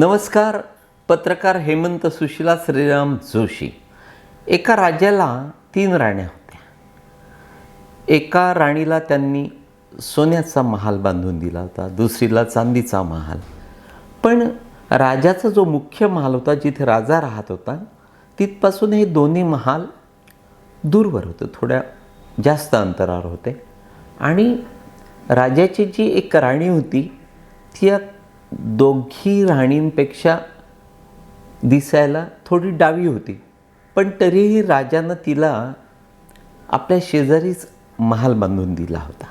नमस्कार. पत्रकार हेमंत सुशीला श्रीराम जोशी. एका राजाला 3 राण्या होत्या. एका राणीला त्यांनी सोन्याचा महाल बांधून दिला होता, दुसरीला चांदीचा महाल. पण राजाचा जो मुख्य महाल होता, जिथे राजा राहत होता, तिथपासून हे दोन्ही महाल दूरवर होते, थोड्या जास्त अंतरावर होते. आणि राजाची जी एक राणी होती, ती या दोघी राणींपेक्षा दिसायला थोडी डावी होती. पण तरीही राजानं तिला आपल्या शेजारीच महाल बांधून दिला होता.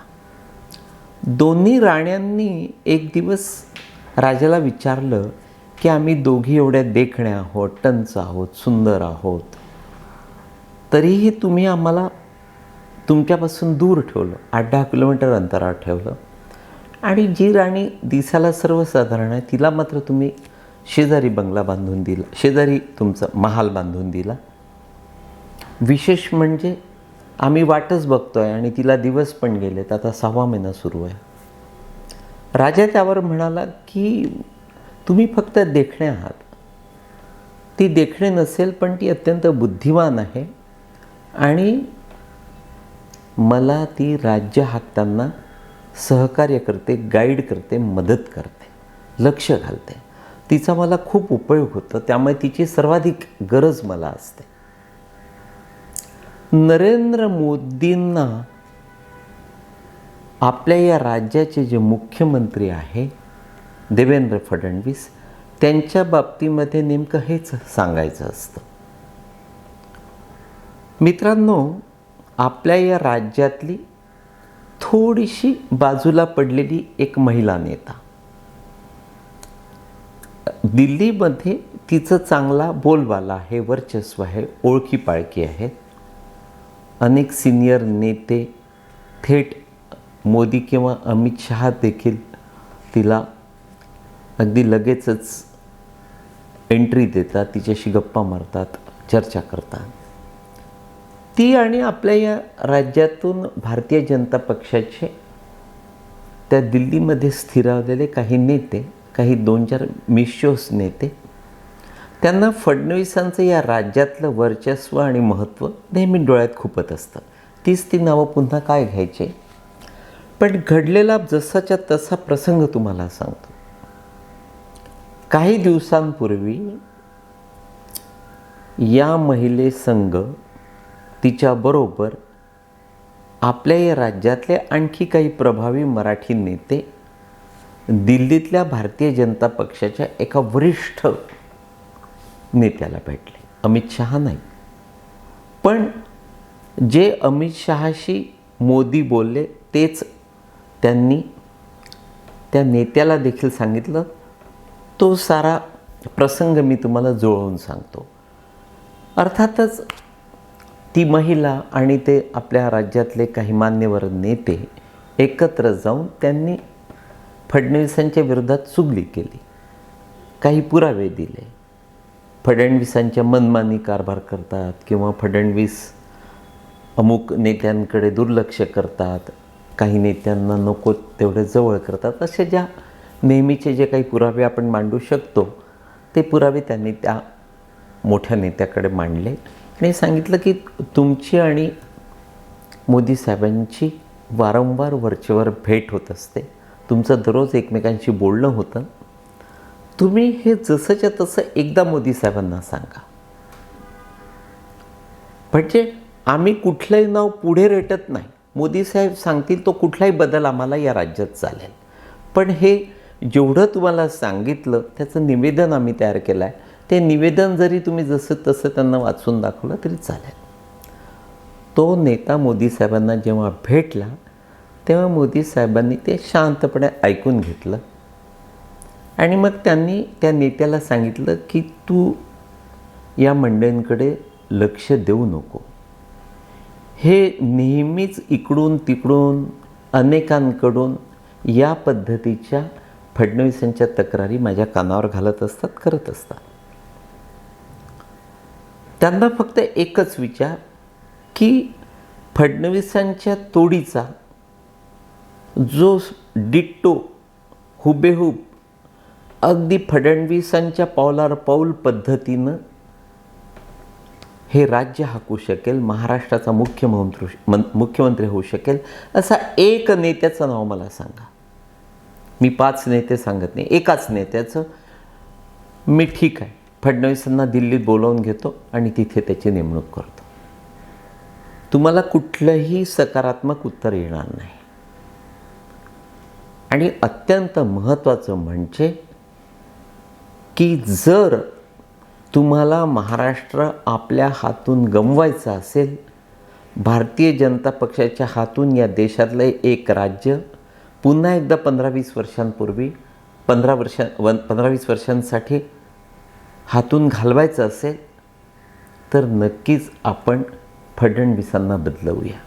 दोन्ही राण्यांनी एक दिवस राजाला विचारलं की आम्ही दोघी एवढ्या देखण्या आहोत, टंच आहोत, सुंदर आहोत, तरीही तुम्ही आम्हाला तुमच्यापासून दूर ठेवलं, 8-10 किलोमीटर अंतरावर ठेवलं. आणि जी राणी दिसायला सर्वसाधारण आहे, तिला मात्र तुम्ही शेजारी बंगला बांधून दिला, शेजारी तुमचा महाल बांधून दिला. विशेष म्हणजे आम्ही वाटच बघतोय आणि तिला दिवस पण गेलेत, आता 6वा महिना सुरू आहे. राजा त्यावर म्हणाला की तुम्ही फक्त देखणे आहात. ती देखणे नसेल, पण ती अत्यंत बुद्धिमान आहे आणि मला ती राज्य हाकताना सहकार्य करते, गाईड करते, मदत करते, लक्ष घालते. तिचा मला खूप उपयोग होतो, त्यामुळे तिची सर्वाधिक गरज मला असते. नरेंद्र मोदींना आपल्या या राज्याचे जे मुख्यमंत्री आहे देवेंद्र फडणवीस, त्यांच्या बाबतीमध्ये नेमकं हेच सांगायचं असतं. मित्रांनो, आपल्या या राज्यातली थोडीशी बाजूला पडलेली एक महिला नेता, दिल्लीमध्ये तिचं चांगला बोलबाला आहे, वर्चस्व आहे, ओळखी पाळखी आहेत. अनेक सिनियर नेते, थेट मोदी किंवा अमित शहा देखील तिला अगदी लगेचच एंट्री देतात, तिच्याशी गप्पा मारतात, चर्चा करतात. ती आणि आपल्या या राज्यातून भारतीय जनता पक्षाचे त्या दिल्लीमध्ये स्थिरावलेले काही नेते, काही 2-4 मिशोस नेते, त्यांना फडणवीसांचं या राज्यातलं वर्चस्व आणि महत्त्व नेहमी डोळ्यात खुपत असतं. तीच ती नावं पुन्हा काय घ्यायचे. पण घडलेला जसाच्या तसा प्रसंग तुम्हाला सांगतो. काही दिवसांपूर्वी या महिलेसंग तिच्याबरोबर आपल्या या राज्यातले आणखी काही प्रभावी मराठी नेते दिल्लीतल्या भारतीय जनता पक्षाच्या एका वरिष्ठ नेत्याला भेटले. अमित शहा नाही, पण जे अमित शहाशी मोदी बोलले तेच त्यांनी त्या नेत्याला देखील सांगितलं. तो सारा प्रसंग मी तुम्हाला जुळवून सांगतो. अर्थातच ती महिला आणि ते आपल्या राज्यातले काही मान्यवर नेते एकत्र जाऊन त्यांनी फडणवीसांच्या विरोधात चुगली केली, काही पुरावे दिले. फडणवीसांच्या मनमानी कारभार करतात किंवा फडणवीस अमुक नेत्यांकडे दुर्लक्ष करतात, काही नेत्यांना नको तेवढे जवळ करतात, असे ज्या नेहमीचे जे काही पुरावे आपण मांडू शकतो, ते पुरावे त्यांनी त्या मोठ्या नेत्याकडे मांडले आणि सांगितलं की तुमची आणि मोदी साहेबांची वारंवार वरचेवर भेट होत असते, तुमचं दररोज एकमेकांशी बोलणं होतं, तुम्ही हे जसंच्या तसं एकदा मोदी साहेबांना सांगा. म्हणजे आम्ही कुठलंही नाव पुढे रेटत नाही. मोदी साहेब सांगतील तो कुठलाही बदल आम्हाला या राज्यात चालेल. पण हे जेवढं तुम्हाला सांगितलं त्याचं निवेदन आम्ही तयार केलं आहे. ते निवेदन जरी तुम्ही जसं तसं त्यांना वाचून दाखवलं तरी चालेल. तो नेता मोदी साहेबांना जेव्हा भेटला तेव्हा मोदी साहेबांनी ते शांतपणे ऐकून घेतलं आणि मग त्यांनी त्या नेत्याला सांगितलं की तू या मंडळींकडे लक्ष देऊ नको. हे नेहमीच इकडून तिकडून अनेकांकडून या पद्धतीच्या फडणवीसांच्या तक्रारी माझ्या कानावर घालत असतात, करत असतात. त्यांना फक्त एकच विचार की फडणवीसांच्या तोडीचा जो डिट्टो हुबेहूब अगदी फडणवीसांच्या पावलावर पाऊल पद्धतीनं हे राज्य हाकू शकेल, महाराष्ट्राचा मुख्यमंत्री होऊ शकेल, असा एक नेत्याचं नाव मला सांगा. मी 5 नेते सांगत नाही, एकाच नेत्याचं. मी ठीक आहे, फडणवीसांना दिल्लीत बोलावून घेतो आणि तिथे त्याची नेमणूक करतो. तुम्हाला कुठलंही सकारात्मक उत्तर येणार नाही. आणि अत्यंत महत्त्वाचं म्हणजे की जर तुम्हाला महाराष्ट्र आपल्या हातून गमवायचं असेल, भारतीय जनता पक्षाच्या हातून या देशातलं एक राज्य पुन्हा एकदा 15-20 वर्षांपूर्वी 15-20 वर्षांसाठी हातून घालवायचं असेल, तर नक्कीच आपण फडणवीसांना बदलवूया.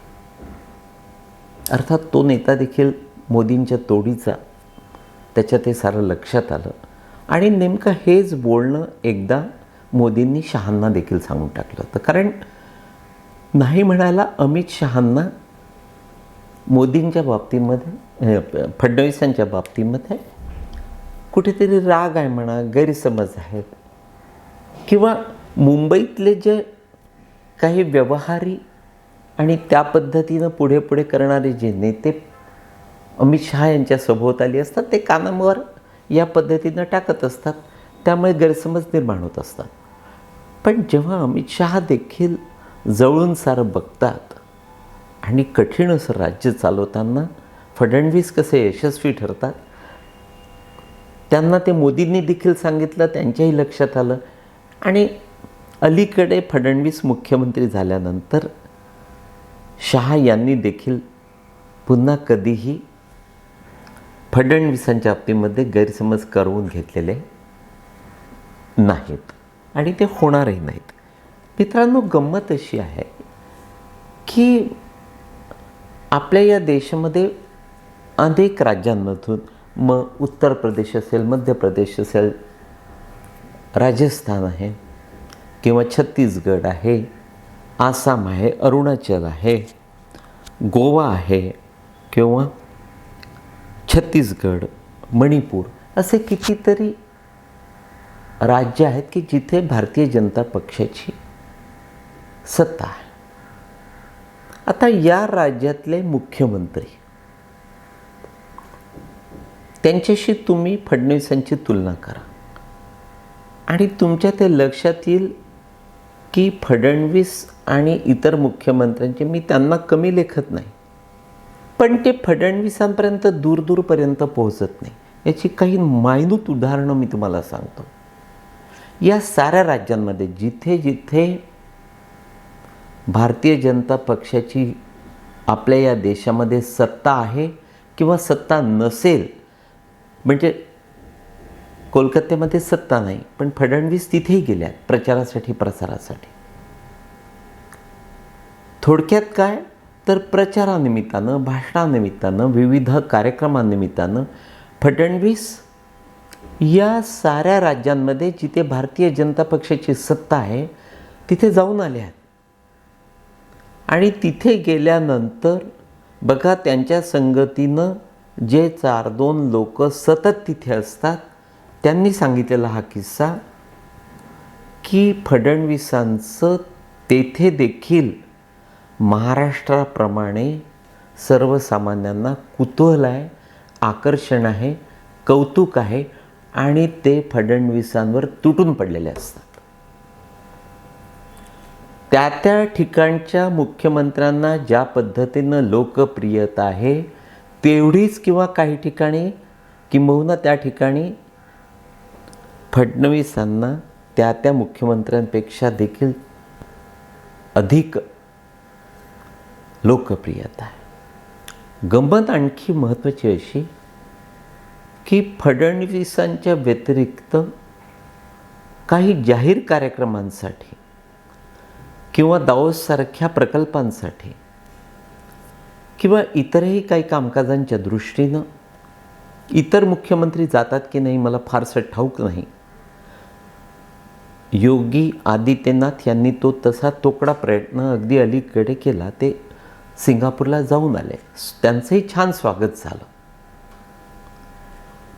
अर्थात तो नेता देखील मोदींच्या तोडीचा, त्याच्या ते सारं लक्षात आलं. आणि नेमकं हेच बोलणं एकदा मोदींनी शहांना देखील सांगून टाकलं होतं. कारण नाही म्हणायला अमित शहांना मोदींच्या बाबतीमध्ये, फडणवीसांच्या बाबतीमध्ये कुठेतरी राग आहे म्हणा, गैरसमज आहेत, किंवा मुंबईतले जे काही व्यवहारी आणि त्या पद्धतीनं पुढे पुढे करणारे जे नेते अमित शहा यांच्या सभोवताली असतात, ते कानावर या पद्धतीनं टाकत असतात, त्यामुळे गैरसमज निर्माण होत असतात. पण जेव्हा अमित शहा देखील जवळून सारं बघतात आणि कठीण असं राज्य चालवताना फडणवीस कसे यशस्वी ठरतात, त्यांना ते मोदींनी देखील सांगितलं, त्यांच्याही लक्षात आलं. आणि अलीकडे फडणवीस मुख्यमंत्री झाल्यानंतर शहा यांनी देखील पुन्हा कधीही फडणवीसांच्या बाबतीमध्ये गैरसमज करवून घेतलेले नाहीत आणि ते होणारही नाहीत. मित्रांनो, गंमत अशी आहे की आपल्या या देशामध्ये अनेक राज्यांमधून, मग उत्तर प्रदेश असेल, मध्य प्रदेश असेल, राजस्थान आहे किंवा छत्तीसगड आहे, आसाम आहे, अरुणाचल आहे, गोवा आहे किंवा छत्तीसगड, मणिपूर, असे कितीतरी राज्य आहेत की जिथे भारतीय जनता पक्षाची सत्ता आहे. आता या राज्यातले मुख्यमंत्री, त्यांच्याशी तुम्ही फडणवीसांची तुलना करा आणि तुमच्या ते लक्षात येईल की फडणवीस आणि इतर मुख्यमंत्र्यांचे, मी त्यांना कमी लेखत नाही, पण ते फडणवीसांपर्यंत दूरपर्यंत पोहोचत नाही. याची काही मायनूत उदाहरणं मी तुम्हाला सांगतो. या साऱ्या राज्यांमध्ये जिथे जिथे भारतीय जनता पक्षाची आपल्या या देशामध्ये सत्ता आहे किंवा सत्ता नसेल, म्हणजे कोलकात्यामध्ये सत्ता नाही, पण फडणवीस तिथेही गेल्यात प्रचारासाठी, प्रसारासाठी. थोडक्यात काय, तर प्रचारानिमित्तानं, भाषणानिमित्तानं, विविध कार्यक्रमांनिमित्तानं फडणवीस या साऱ्या राज्यांमध्ये जिथे भारतीय जनता पक्षाची सत्ता आहे तिथे जाऊन आले आहेत. आणि तिथे गेल्यानंतर बघा, त्यांच्या संगतीनं जे 4-2 लोक सतत तिथे असतात, त्यांनी सांगितलेला हा किस्सा की फडणवीसांचं तेथे देखील महाराष्ट्राप्रमाणे सर्वसामान्यांना कुतूहल आहे, आकर्षण आहे, कौतुक आहे आणि ते फडणवीसांवर तुटून पडलेले असतात. त्या त्या ठिकाणच्या मुख्यमंत्र्यांना ज्या पद्धतीनं लोकप्रियता आहे तेवढीच किंवा काही ठिकाणी किंबहुना त्या ठिकाणी फडणवीसांना त्या त्या मुख्यमंत्र्यांपेक्षा देखील अधिक लोकप्रियता आहे. गंमत आणखी महत्त्वाची अशी की फडणवीसांच्या व्यतिरिक्त काही जाहीर कार्यक्रमांसाठी किंवा दावोससारख्या प्रकल्पांसाठी किंवा इतरही काही कामकाजांच्या दृष्टीनं इतर मुख्यमंत्री जातात की नाही मला फारसं ठाऊक नाही. योगी आदित्यनाथ यांनी तो तसा तोकडा प्रयत्न अगदी अलीकडे केला. ते सिंगापूरला जाऊन आले, त्यांचंही छान स्वागत झालं.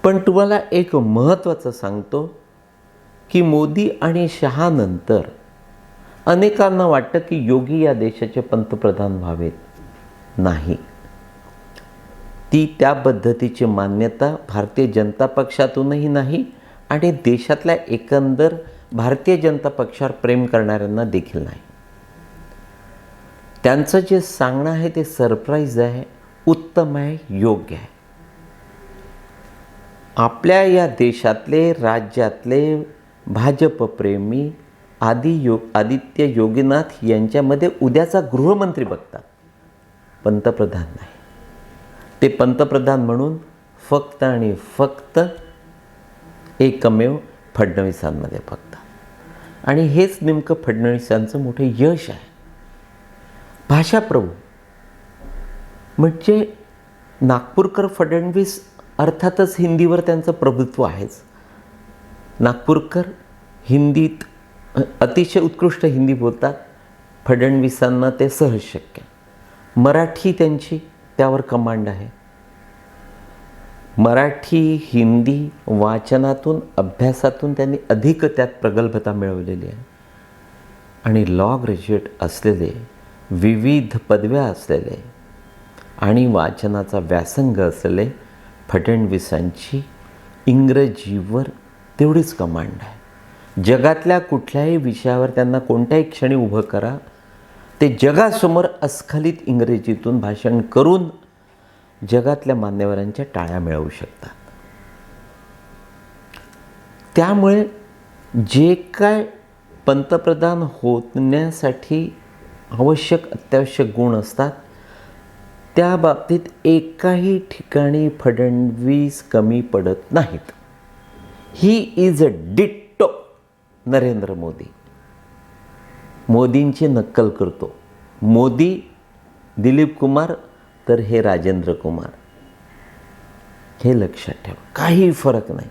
पण तुम्हाला एक महत्त्वाचं सांगतो की मोदी आणि शहानंतर अनेकांना वाटतं की योगी या देशाचे पंतप्रधान व्हावेत. नाही, ती त्या पद्धतीची मान्यता भारतीय जनता पक्षातूनही नाही आणि देशातल्या एकंदर भारतीय जनता पक्षावर प्रेम करणाऱ्यांना देखील नाही. त्यांचं जे सांगणं आहे ते सरप्राईज आहे, उत्तम आहे, योग्य आहे. आपल्या या देशातले, राज्यातले भाजपप्रेमी आदित्य योगीनाथ यांच्यामध्ये उद्याचा गृहमंत्री बघतात, पंतप्रधान नाही. ते पंतप्रधान म्हणून फक्त आणि फक्त एकमेव फडणवीसांमध्ये बघतात. आणि हेच नेमकं फडणवीसांचं मोठं यश आहे. भाषाप्रभू म्हणजे नागपूरकर फडणवीस, अर्थातच हिंदीवर त्यांचं प्रभुत्व आहेच. नागपूरकर हिंदीत अतिशय उत्कृष्ट हिंदी बोलतात, फडणवीसांना ते सहज शक्य. मराठी त्यांची त्यावर कमांड आहे. मराठी हिंदी वाचनातून, अभ्यासातून त्यांनी अधिक त्यात प्रगल्भता मिळवलेली आहे. आणि लॉ ग्रॅज्युएट असलेले, विविध पदव्या असलेले आणि वाचनाचा व्यासंग असलेले फडणवीसांची इंग्रजीवर तेवढीच कमांड आहे. जगातल्या कुठल्याही विषयावर त्यांना कोणत्याही क्षणी उभं करा, ते जगासमोर अस्खलित इंग्रजीतून भाषण करून जगातल्या मान्यवरांच्या टाळ्या मिळवू शकतात. त्यामुळे जे काय पंतप्रधान होण्यासाठी आवश्यक अत्यावश्यक गुण असतात, त्या बाबतीत एकाही ठिकाणी फडणवीस कमी पडत नाहीत. He is a ditto Narendra Modi. मोदींची नक्कल करतो. मोदी दिलीप कुमार तर हे राजेंद्र कुमार. हे लक्षात ठेवा, काही फरक नाही.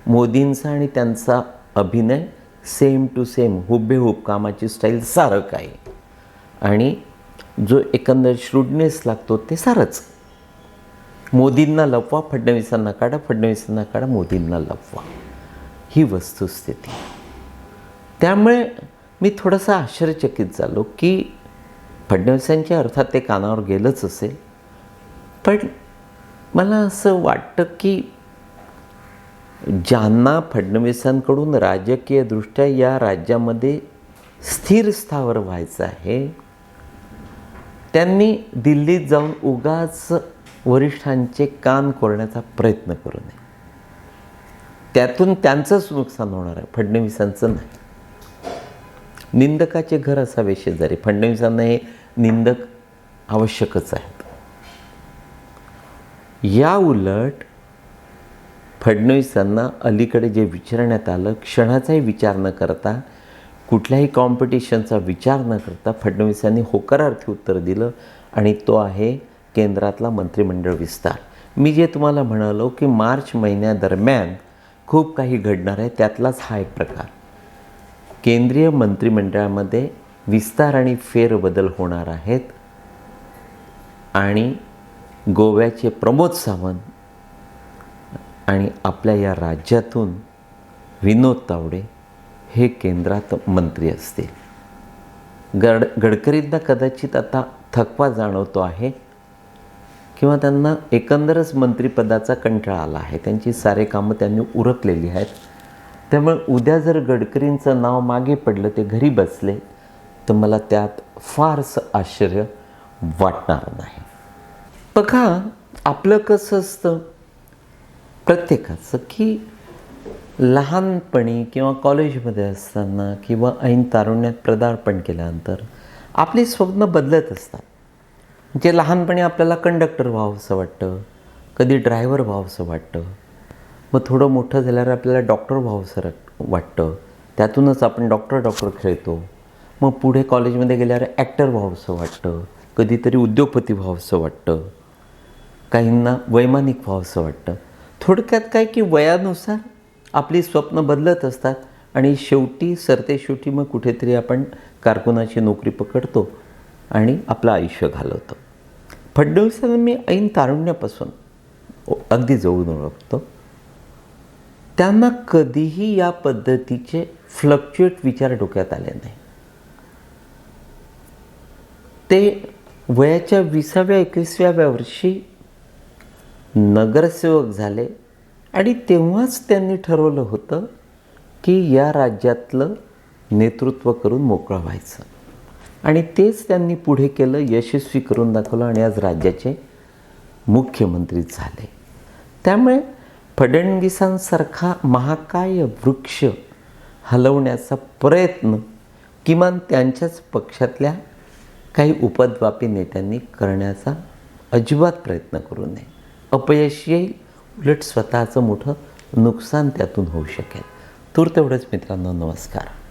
मोदींचा आणि त्यांचा अभिनय सेम टू सेम, हुबेहूब, कामाची स्टाईल सारं काही. आणि जो एकंदर श्रूडनेस लागतो ते सारंच. मोदींना लपवा, फडणवीसांना काढा, फडणवीसांना काढा, मोदींना लपवा. ही वस्तुस्थिती. त्यामुळे मी थोडासा आश्चर्यचकित झालो की फडणवीसांच्या अर्थात ते कानावर गेलंच असेल, पण मला असं वाटतं की ज्यांना फडणवीसांकडून राजकीयदृष्ट्या या राज्यामध्ये स्थिर स्थावर व्हायचं आहे, त्यांनी दिल्लीत जाऊन उगाच वरिष्ठांचे कान कोरण्याचा प्रयत्न करू नये. त्यातून त्यांचंच नुकसान होणार आहे, फडणवीसांचं नाही. निंदकाचे घर असावे शेजारी. फडणवीसांना हे निंदक आवश्यकच आहेत. या उलट फडणवीसांना अलीकडे जे विचारण्यात आलं, क्षणाचाही विचार न करता, कुठल्याही कॉम्पिटिशनचा विचार न करता फडणवीसांनी होकारार्थी उत्तर दिलं आणि तो आहे केंद्रातला मंत्रिमंडळ विस्तार. मी जे तुम्हाला म्हणालो की मार्च महिन्यादरम्यान खूप काही घडणार आहे, त्यातलाच हा एक प्रकार. केंद्रीय मंत्रिमंडळामध्ये विस्तार आणि फेरबदल होणार आहेत आणि गोव्याचे प्रमोद सावंत आणि आपल्या या राज्यातून विनोद तावडे हे केंद्रात मंत्री असतील. गडकरींना कदाचित आता थकवा जाणवतो आहे किंवा त्यांना एकंदरच मंत्रिपदाचा कंटाळा आला आहे. त्यांची सारे कामं त्यांनी उरकलेली आहेत. त्यामुळे उद्या जर गडकरींचं नाव मागे पडलं, ते घरी बसले, तर मला त्यात फारसं आश्चर्य वाटणार नाही. बघा, आपलं कसं असतं प्रत्येकाचं की लहानपणी किंवा कॉलेजमध्ये असताना किंवा ऐन तारुण्यात पदार्पण केल्यानंतर आपली स्वप्न बदलत असतात. म्हणजे लहानपणी आपल्याला कंडक्टर व्हावंसं वाटतं, कधी ड्रायव्हर व्हावंसं वाटतं, मग थोडं मोठं झाल्यावर आपल्याला डॉक्टर व्हावंसं वाटतं, त्यातूनच आपण डॉक्टर खेळतो. मग पुढे कॉलेजमध्ये गेल्यावर ॲक्टर व्हावंसं वाटतं, कधीतरी उद्योगपती व्हावंसं वाटतं, काहींना वैमानिक व्हावंसं वाटतं. थोडक्यात काय की वयानुसार आपली स्वप्न बदलत असतात आणि शेवटी मग कुठेतरी आपण कारकुनाची नोकरी पकडतो आणि आपलं आयुष्य घालवतो. फडणवीसांना मी ऐन तारुण्यापासून अगदी जवळून ओळखतो. त्यांना कधीही या पद्धतीचे फ्लक्च्युएट विचार डोक्यात आले नाही. ते वयाच्या 20व्या-21व्या वर्षी नगरसेवक झाले आणि तेव्हाच त्यांनी ठरवलं होतं की या राज्यातलं नेतृत्व करून मोकळं व्हायचं. आणि तेच त्यांनी पुढे केलं, यशस्वी करून दाखवलं आणि आज राज्याचे मुख्यमंत्री झाले. त्यामुळे फडणवीसांसारखा महाकाय वृक्ष हलवण्याचा प्रयत्न किमान त्यांच्याच पक्षातल्या काही उपद्व्यापी नेत्यांनी करण्याचा अजिबात प्रयत्न करू नये. अपयश येईल, उलट स्वतःचं मोठं नुकसान त्यातून होऊ शकेल. तूर्त एवढंच मित्रांनो, नमस्कार.